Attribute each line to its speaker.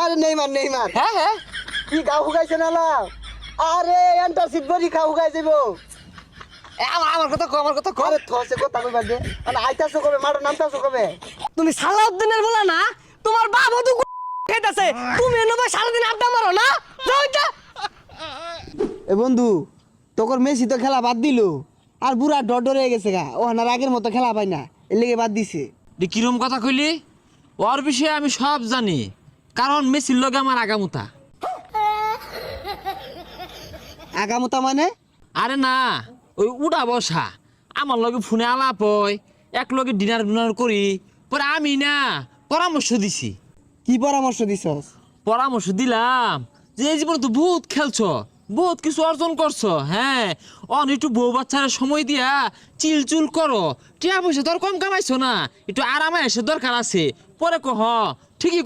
Speaker 1: আরে Neymar Neymar
Speaker 2: হ্যাঁ হ্যাঁ
Speaker 1: কি গা হুগাইছে না লাও আরে এন্টারশিপ বডি খা হুগাই যাবো
Speaker 2: আমার কথা কো আমার কথা কো
Speaker 1: আরে থসে কথা কইবা দে মানে আইতাছো কবে মাঠে নামতাছো কবে
Speaker 3: তুমি সালাউদ্দিনের বলা না তোমার বাবা তো খাইতাছে তুমি এনে ভাই সারাদিন আড্ডা মারো না যাও যা
Speaker 1: এ বন্ধু তোর মেসি তো খেলা বাদ দিল আর বুড়া ডর হয়ে গেছে গা ও হানার আগের মতো খেলা পাই না এর লেগে বাদ দিছে
Speaker 2: কিরম কথা কইলি ওর বিষয়ে আমি সব জানি কারণ মেসির লগে আমার আগামুতা
Speaker 1: আগামতা মানে
Speaker 2: আরে না ওই উড়া বসা আমার লগে ফোনে আলাপ হয় এক লগে ডিনার করি পরে আমি না পরামর্শ দিছি
Speaker 1: কি পরামর্শ দিছস
Speaker 2: পরামর্শ দিলাম যে এই জীবনে তো বহুত খেলছো বহুত কিছু অর্জন করছো হ্যাঁ অন একটু বউ বাচ্চারা সময় দিয়া চিলচুল করো টিয়া পয়সা তো আর কম কামাইছো না একটু আরামে এসে দরকার আছে পরে কহ ঠিকই